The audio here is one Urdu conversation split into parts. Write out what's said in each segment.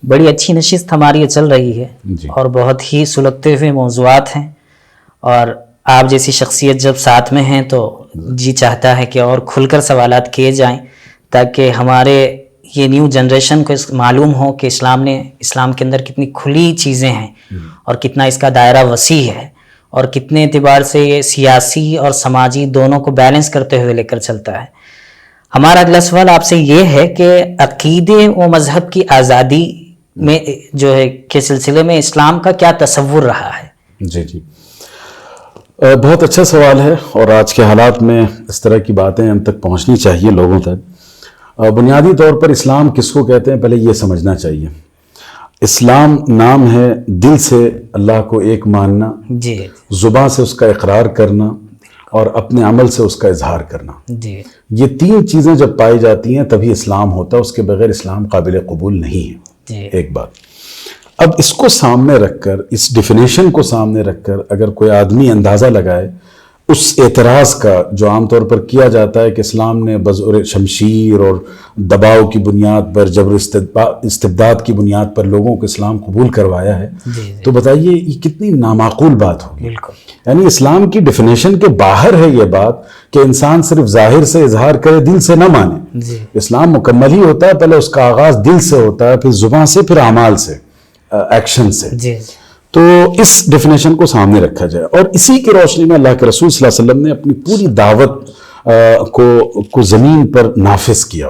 بڑی اچھی نشست ہماری یہ چل رہی ہے جی۔ اور بہت ہی سلگتے ہوئے موضوعات ہیں، اور آپ جیسی شخصیت جب ساتھ میں ہیں تو جی چاہتا ہے کہ اور کھل کر سوالات کیے جائیں، تاکہ ہمارے یہ نیو جنریشن کو معلوم ہو کہ اسلام کے اندر کتنی کھلی چیزیں ہیں اور کتنا اس کا دائرہ وسیع ہے، اور کتنے اعتبار سے یہ سیاسی اور سماجی دونوں کو بیلنس کرتے ہوئے لے کر چلتا ہے۔ ہمارا اگلا سوال آپ سے یہ ہے کہ عقیدے و مذہب کی آزادی میں جو ہے کے سلسلے میں اسلام کا کیا تصور رہا ہے؟ جی جی، بہت اچھا سوال ہے، اور آج کے حالات میں اس طرح کی باتیں ہم تک پہنچنی چاہیے لوگوں تک۔ بنیادی طور پر اسلام کس کو کہتے ہیں پہلے یہ سمجھنا چاہیے۔ اسلام نام ہے دل سے اللہ کو ایک ماننا، جی زبان سے اس کا اقرار کرنا، اور اپنے عمل سے اس کا اظہار کرنا۔ جی یہ تین چیزیں جب پائی جاتی ہیں تبھی اسلام ہوتا ہے، اس کے بغیر اسلام قابل قبول نہیں ہے۔ جی ایک بات، اب اس کو سامنے رکھ کر، اس ڈیفینیشن کو سامنے رکھ کر اگر کوئی آدمی اندازہ لگائے اس اعتراض کا جو عام طور پر کیا جاتا ہے کہ اسلام نے بزور شمشیر اور دباؤ کی بنیاد پر، جبر استبداد کی بنیاد پر لوگوں کو اسلام قبول کروایا ہے، تو بتائیے یہ کتنی نامعقول بات ہوگی۔ بالکل، یعنی اسلام کی ڈیفینیشن کے باہر ہے یہ بات کہ انسان صرف ظاہر سے اظہار کرے، دل سے نہ مانے۔ جی اسلام مکمل ہی ہوتا ہے، پہلے اس کا آغاز دل سے ہوتا ہے، پھر زبان سے، پھر اعمال سے، ایکشن سے۔ جی تو اس ڈیفینیشن کو سامنے رکھا جائے، اور اسی کی روشنی میں اللہ کے رسول صلی اللہ علیہ وسلم نے اپنی پوری دعوت کو زمین پر نافذ کیا۔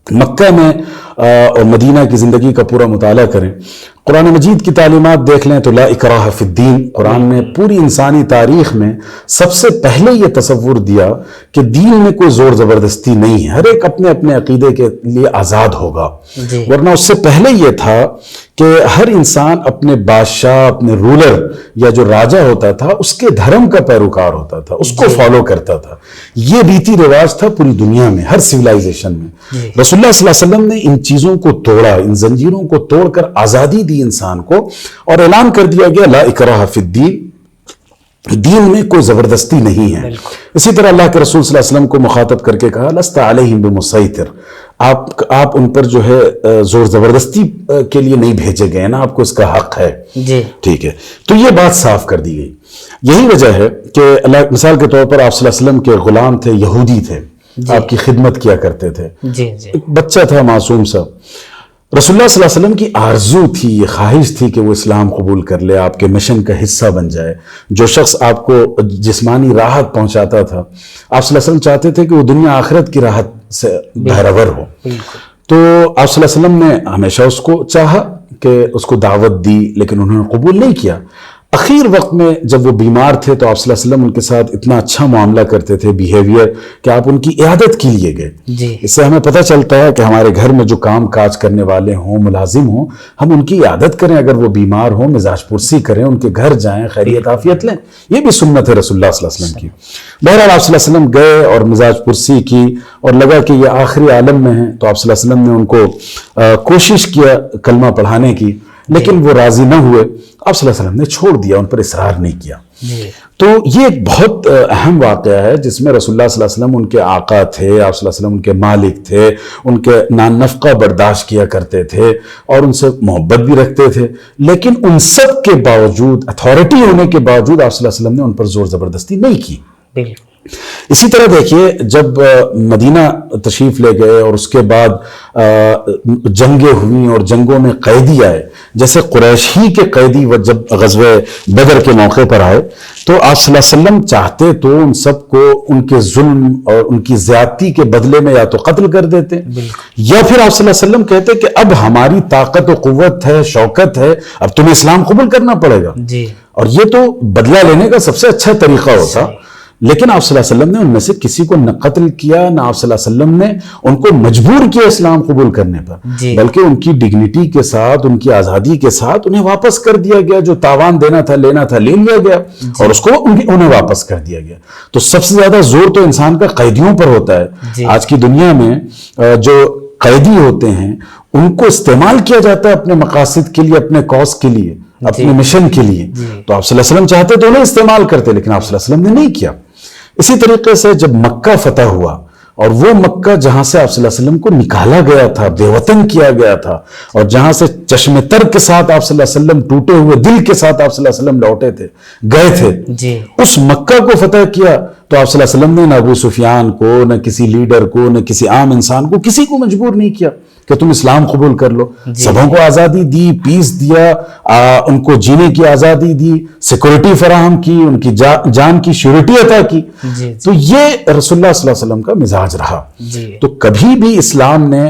مکہ میں اور مدینہ کی زندگی کا پورا مطالعہ کریں، قرآن مجید کی تعلیمات دیکھ لیں تو لا اکراہ فی الدین، قرآن نے پوری انسانی تاریخ میں سب سے پہلے یہ تصور دیا کہ دین میں کوئی زور زبردستی نہیں ہے، ہر ایک اپنے اپنے عقیدے کے لیے آزاد ہوگا۔ جی ورنہ اس سے پہلے یہ تھا کہ ہر انسان اپنے بادشاہ، اپنے رولر یا جو راجہ ہوتا تھا اس کے دھرم کا پیروکار ہوتا تھا، اس کو فالو کرتا تھا۔ یہ ریتی رواج تھا پوری دنیا میں، ہر سویلائزیشن میں۔ رسول اللہ صلی اللہ علیہ وسلم نے ان چیزوں کو توڑا، ان زنجیروں کو توڑ کر آزادی دی انسان کو، اور اعلان کر دیا گیا لا اکراہ فی الدین، دین میں کوئی زبردستی نہیں ہے۔ اسی طرح اللہ کے رسول صلی اللہ علیہ وسلم کو مخاطب کر کے کہا لست علیہم بمسیطر، آپ ان پر جو ہے زور زبردستی کے لیے نہیں بھیجے گئے نا، آپ کو اس کا حق ہے۔ جی ٹھیک ہے، تو یہ بات صاف کر دی گئی۔ یہی وجہ ہے کہ اللہ، مثال کے طور پر آپ صلی اللہ علیہ وسلم کے غلام تھے، یہودی تھے، آپ کی خدمت کیا کرتے تھے، جی جی ایک بچہ تھا معصوم سا، رسول اللہ صلی اللہ علیہ وسلم کی آرزو تھی، یہ خواہش تھی کہ وہ اسلام قبول کر لے، آپ کے مشن کا حصہ بن جائے۔ جو شخص آپ کو جسمانی راحت پہنچاتا تھا، آپ صلی اللہ علیہ وسلم چاہتے تھے کہ وہ دنیا آخرت کی راحت سے بہرور ہو۔ تو آپ صلی اللہ علیہ وسلم نے ہمیشہ اس کو چاہا کہ اس کو دعوت دی، لیکن انہوں نے قبول نہیں کیا۔ اخیر وقت میں جب وہ بیمار تھے تو آپ صلی اللہ علیہ وسلم ان کے ساتھ اتنا اچھا معاملہ کرتے تھے، بیہیویئر، کہ آپ ان کی عیادت کے لیے گئے۔ جی اس سے ہمیں پتہ چلتا ہے کہ ہمارے گھر میں جو کام کاج کرنے والے ہوں، ملازم ہوں، ہم ان کی عیادت کریں، اگر وہ بیمار ہوں مزاج پرسی کریں، ان کے گھر جائیں، خیریت عافیت لیں، یہ بھی سنت ہے رسول اللہ صلی اللہ علیہ وسلم کی۔ بہرحال آپ صلی اللہ علیہ وسلم گئے اور مزاج پرسی کی، اور لگا کہ یہ آخری عالم میں ہیں، تو آپ صلی اللہ علیہ وسلم نے ان کو کوشش کیا کلمہ پڑھانے کی، لیکن وہ راضی نہ ہوئے۔ آپ صلی اللہ علیہ وسلم نے چھوڑ دیا، ان پر اصرار نہیں کیا۔ تو یہ ایک بہت اہم واقعہ ہے جس میں رسول اللہ صلی اللہ علیہ وسلم ان کے آقا تھے، آپ صلی اللہ علیہ وسلم ان کے مالک تھے، ان کے نان نفقہ برداشت کیا کرتے تھے اور ان سے محبت بھی رکھتے تھے، لیکن ان سب کے باوجود، اتھارٹی ہونے کے باوجود، آپ صلی اللہ علیہ وسلم نے ان پر زور زبردستی نہیں کی۔ بالکل اسی طرح دیکھیے، جب مدینہ تشریف لے گئے اور اس کے بعد جنگیں ہوئیں اور جنگوں میں قیدی آئے، جیسے قریش ہی کے قیدی جب غزوہ بدر کے موقع پر آئے، تو آپ صلی اللہ علیہ وسلم چاہتے تو ان سب کو ان کے ظلم اور ان کی زیادتی کے بدلے میں یا تو قتل کر دیتے، یا پھر آپ صلی اللہ علیہ وسلم کہتے کہ اب ہماری طاقت و قوت ہے، شوکت ہے، اب تمہیں اسلام قبول کرنا پڑے گا۔ جی اور یہ تو بدلہ لینے کا سب سے اچھا طریقہ ہوتا، لیکن آپ صلی اللہ علیہ وسلم نے ان میں سے کسی کو نہ قتل کیا، نہ آپ صلی اللہ علیہ وسلم نے ان کو مجبور کیا اسلام قبول کرنے پر، بلکہ ان کی ڈگنیٹی کے ساتھ، ان کی آزادی کے ساتھ انہیں واپس کر دیا گیا، جو تاوان دینا تھا، لینا تھا، لے لیا گیا، اور اس کو انہیں واپس کر دیا گیا۔ تو سب سے زیادہ زور تو انسان کا قیدیوں پر ہوتا ہے۔ آج کی دنیا میں جو قیدی ہوتے ہیں ان کو استعمال کیا جاتا ہے اپنے مقاصد کے لیے، اپنے کاز کے لیے، اپنے مشن کے لیے۔ تو آپ صلی اللہ علیہ وسلم چاہتے تو انہیں استعمال کرتے، لیکن آپ صلی اللہ علیہ وسلم نے نہیں کیا۔ اسی طریقے سے جب مکہ فتح ہوا اور وہ مکہ جہاں سے آپ صلی اللہ علیہ وسلم کو نکالا گیا تھا، بے وطن کیا گیا تھا، اور جہاں سے چشم تر کے ساتھ آپ صلی اللہ علیہ وسلم، ٹوٹے ہوئے دل کے ساتھ آپ صلی اللہ علیہ وسلم لوٹے تھے، گئے تھے، جی اس مکہ کو فتح کیا تو آپ صلی اللہ علیہ وسلم نے نہ ابو سفیان کو، نہ کسی لیڈر کو، نہ کسی عام انسان کو، کسی کو مجبور نہیں کیا کہ تم اسلام قبول کر لو. سبوں کو آزادی دی، پیس دیا، ان کو جینے کی آزادی دی، سیکورٹی فراہم کی، ان کی جان کی شیورٹی عطا کی. تو یہ رسول اللہ صلی اللہ علیہ وسلم کا مزاج رہا. تو کبھی بھی اسلام نے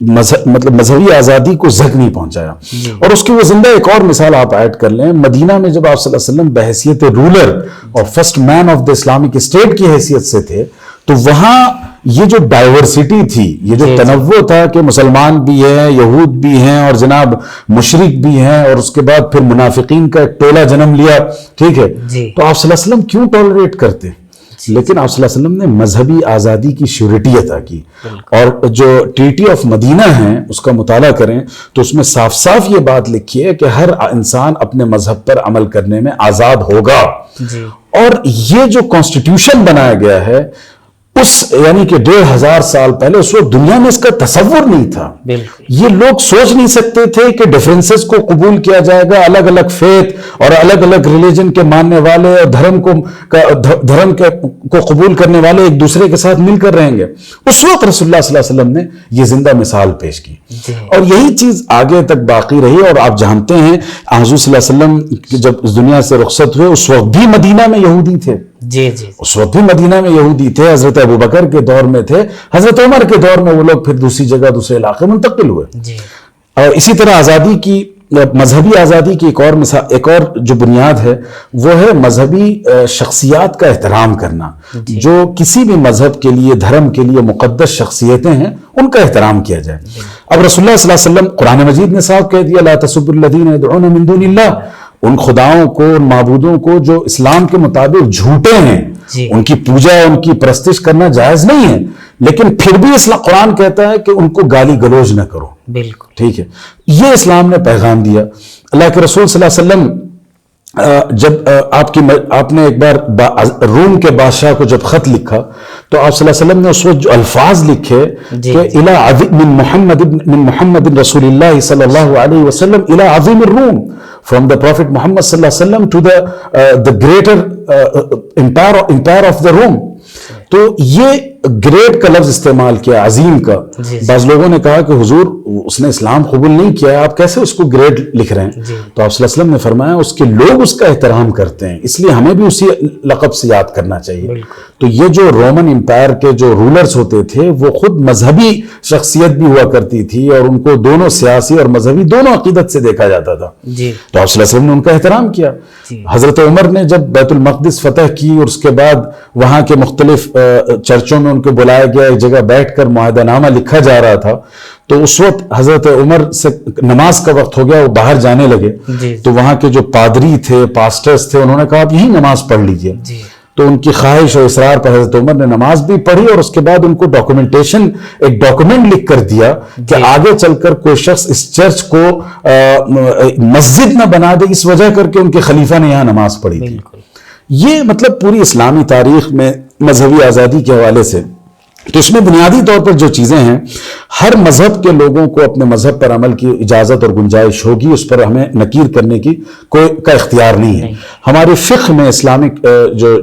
مطلب مذہبی آزادی کو زگ نہیں پہنچایا. اور اس کی وہ زندہ ایک اور مثال آپ ایڈ کر لیں. مدینہ میں جب آپ صلی اللہ علیہ وسلم بحیثیت رولر اور first man of the Islamic state کی حیثیت سے تھے، تو وہاں یہ جو ڈائیورسٹی تھی، یہ جو تنوع تھا کہ مسلمان بھی ہیں، یہود بھی ہیں، اور جناب مشرک بھی ہیں، اور اس کے بعد پھر منافقین کا ایک ٹولہ جنم لیا، ٹھیک ہے، تو آپ صلی اللہ علیہ وسلم کیوں ٹالریٹ کرتے؟ لیکن آپ صلی اللہ علیہ وسلم نے مذہبی آزادی کی شیورٹی عطا کی. اور جو ٹریٹی آف مدینہ ہے اس کا مطالعہ کریں تو اس میں صاف صاف یہ بات لکھی ہے کہ ہر انسان اپنے مذہب پر عمل کرنے میں آزاد ہوگا. اور یہ جو کانسٹیٹیوشن بنایا گیا ہے اس یعنی کہ 1500 سال پہلے اس وقت دنیا میں اس کا تصور نہیں تھا. یہ لوگ سوچ نہیں سکتے تھے کہ ڈیفرنسز کو قبول کیا جائے گا، الگ الگ فیتھ اور الگ الگ ریلیجن کے ماننے والے اور دھرم کو قبول کرنے والے ایک دوسرے کے ساتھ مل کر رہیں گے. اس وقت رسول اللہ صلی اللہ علیہ وسلم نے یہ زندہ مثال پیش کی، اور یہی چیز آگے تک باقی رہی. اور آپ جانتے ہیں حضور صلی اللہ علیہ وسلم جب اس دنیا سے رخصت ہوئے اس وقت بھی مدینہ میں یہودی تھے. اس وقت بھی مدینہ میں یہودی تھے. حضرت ابو بکر کے دور میں تھے، حضرت عمر کے دور میں وہ لوگ پھر دوسری جگہ دوسرے علاقے منتقل ہوئے. اور اسی طرح آزادی کی، مذہبی آزادی کی ایک اور جو بنیاد ہے وہ ہے مذہبی شخصیات کا احترام کرنا. جو کسی بھی مذہب کے لیے، دھرم کے لیے مقدس شخصیتیں ہیں ان کا احترام کیا جائے. اب رسول اللہ صلی اللہ علیہ وسلم، قرآن مجید نے صاحب کہہ دیا لا تسبوا الذین يدعون من دون اللہ، ان خداؤں کو، ان معبودوں کو جو اسلام کے مطابق جھوٹے ہیں، ان کی پوجا، ان کی پرستش کرنا جائز نہیں ہے. لیکن پھر بھی اسلام قرآن کہتا ہے کہ ان کو گالی گلوچ نہ کرو. بالکل ٹھیک ہے، یہ اسلام نے پیغام دیا. اللہ کے رسول صلی اللہ علیہ وسلم جب آپ نے ایک بار روم کے بادشاہ کو جب خط لکھا تو آپ صلی اللہ علیہ وسلم نے اس وقت جو الفاظ لکھے کہ من محمد رسول اللہ صلی اللہ علیہ وسلم الى عظیم الروم، from the Prophet Muhammad sallallahu alaihi wasallam to the greater empire of the Rome. تو یہ گریٹ کا لفظ استعمال کیا، عظیم کا. بعض لوگوں نے کہا کہ حضور اس نے اسلام قبول نہیں کیا، آپ کیسے اس کو گریٹ لکھ رہے ہیں؟ تو آپ صلی اللہ علیہ وسلم نے فرمایا اس کے لوگ اس کا احترام کرتے ہیں، اس لیے ہمیں بھی اسی لقب سے یاد کرنا چاہیے. تو یہ جو رومن امپائر کے جو رولرز ہوتے تھے وہ خود مذہبی شخصیت بھی ہوا کرتی تھی، اور ان کو دونوں سیاسی اور مذہبی دونوں عقیدت سے دیکھا جاتا تھا. تو آپ صلی اللہ علیہ وسلم نے ان کا احترام کیا. حضرت عمر نے جب بیت المقدس فتح کی اور اس کے بعد وہاں کے مختلف چرچوں میں ان کو بلایا گیا، ایک جگہ بیٹھ کر معاہدہ نامہ لکھا جا رہا تھا، تو اس وقت حضرت عمر سے نماز کا وقت ہو گیا، وہ باہر جانے لگے. تو وہاں کے جو پادری تھے، پاسٹرز تھے، انہوں نے کہا آپ یہی نماز پڑھ لیجئے. تو ان کی خواہش اور اصرار پر حضرت عمر نے نماز بھی پڑھی، اور اس کے بعد ان کو ایک ڈاکومنٹ لکھ کر دیا کہ آگے چل کر کوئی شخص اس چرچ کو مسجد نہ بنا دے، اس وجہ کر کے ان کے خلیفہ نے یہاں نماز پڑھی تھی. یہ مطلب پوری اسلامی تاریخ میں مذہبی آزادی کے حوالے سے. تو اس میں بنیادی طور پر جو چیزیں ہیں، ہر مذہب کے لوگوں کو اپنے مذہب پر عمل کی اجازت اور گنجائش ہوگی، اس پر ہمیں نکیر کرنے کی کا اختیار نہیں ہے. ہمارے فقہ میں، اسلامک جو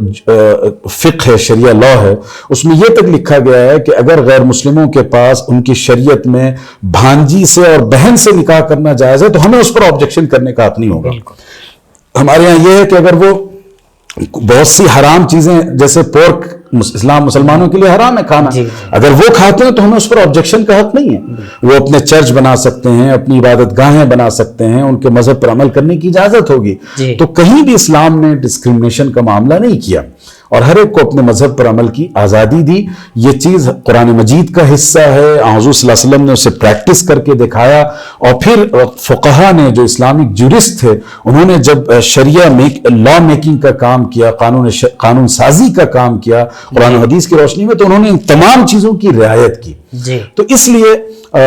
فقہ ہے، شریعہ لا ہے، اس میں یہ تک لکھا گیا ہے کہ اگر غیر مسلموں کے پاس ان کی شریعت میں بھانجی سے اور بہن سے نکاح کرنا جائز ہے تو ہمیں اس پر آبجیکشن کرنے کا حق نہیں ہوگا. ہمارے یہاں یہ ہے کہ اگر وہ بہت سی حرام چیزیں جیسے پورک مسلمانوں کے لیے حرام ہے کھانا، اگر وہ کھاتے ہیں تو ہمیں اس پر آبجیکشن کا حق نہیں ہے. وہ اپنے چرچ بنا سکتے ہیں، اپنی عبادت گاہیں بنا سکتے ہیں، ان کے مذہب پر عمل کرنے کی اجازت ہوگی. تو کہیں بھی اسلام نے ڈسکریمنیشن کا معاملہ نہیں کیا، اور ہر ایک کو اپنے مذہب پر عمل کی آزادی دی. یہ چیز قرآن مجید کا حصہ ہے. حضور صلی اللہ علیہ وسلم نے اسے پریکٹس کر کے دکھایا، اور پھر فقہا نے، جو اسلامک جورسٹ تھے، انہوں نے جب شریعہ لا میکنگ کا کام کیا، قانون سازی کا کام کیا قرآن حدیث کی روشنی میں، تو انہوں نے ان تمام چیزوں کی رعایت کی. تو اس لیے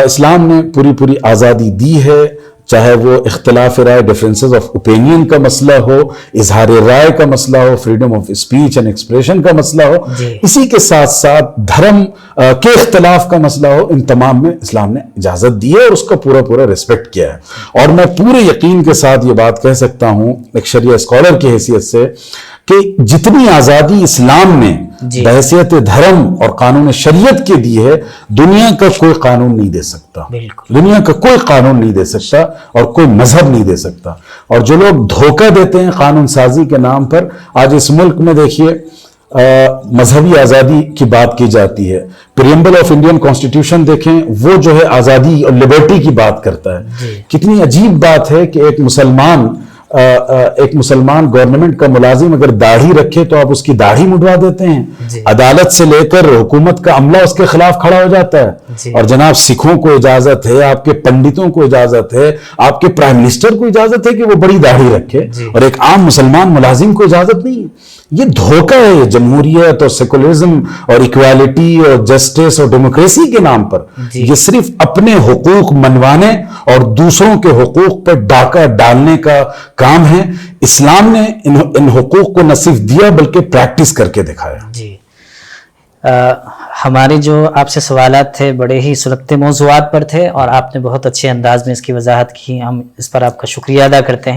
اسلام نے پوری آزادی دی ہے، چاہے وہ اختلاف رائے ڈفرینسز آف اوپینین کا مسئلہ ہو، اظہار رائے کا مسئلہ ہو، freedom of speech and expression کا مسئلہ ہو، اسی کے ساتھ ساتھ دھرم کے اختلاف کا مسئلہ ہو، ان تمام میں اسلام نے اجازت دی ہے اور اس کا پورا ریسپیکٹ کیا ہے۔ اور میں پورے یقین کے ساتھ یہ بات کہہ سکتا ہوں ایک شریعہ اسکالر کی حیثیت سے کہ جتنی آزادی اسلام نے بحیثیت دھرم اور قانون شریعت کے دی ہے، دنیا کا کوئی قانون نہیں دے سکتا، دنیا کا کوئی قانون نہیں دے سکتا اور کوئی مذہب نہیں دے سکتا۔ اور جو لوگ دھوکہ دیتے ہیں قانون سازی کے نام پر، آج اس ملک میں دیکھیے مذہبی آزادی کی بات کی جاتی ہے، پریمبل آف انڈین کانسٹیٹیوشن دیکھیں، وہ جو ہے آزادی اور لبرٹی کی بات کرتا ہے۔ کتنی عجیب بات ہے کہ ایک مسلمان گورنمنٹ کا ملازم اگر داڑھی رکھے تو آپ اس کی داڑھی مڈوا دیتے ہیں، عدالت سے لے کر حکومت کا عملہ اس کے خلاف کھڑا ہو جاتا ہے۔ اور جناب سکھوں کو اجازت ہے، آپ کے پنڈتوں کو اجازت ہے، آپ کے پرائم منسٹر کو اجازت ہے کہ وہ بڑی داڑھی رکھے، اور ایک عام مسلمان ملازم کو اجازت نہیں ہے۔ یہ دھوکہ ہے، یہ جمہوریت اور سیکولرزم اور ایکوالٹی اور جسٹس اور ڈیموکریسی کے نام پر یہ صرف اپنے حقوق منوانے اور دوسروں کے حقوق پر ڈاکہ ڈالنے کا کام ہے۔ اسلام نے ان حقوق کو نہ صرف دیا بلکہ پریکٹس کر کے دکھایا۔ جی ہمارے جو آپ سے سوالات تھے بڑے ہی سلگتے موضوعات پر تھے، اور آپ نے بہت اچھے انداز میں اس کی وضاحت کی، ہم اس پر آپ کا شکریہ ادا کرتے ہیں۔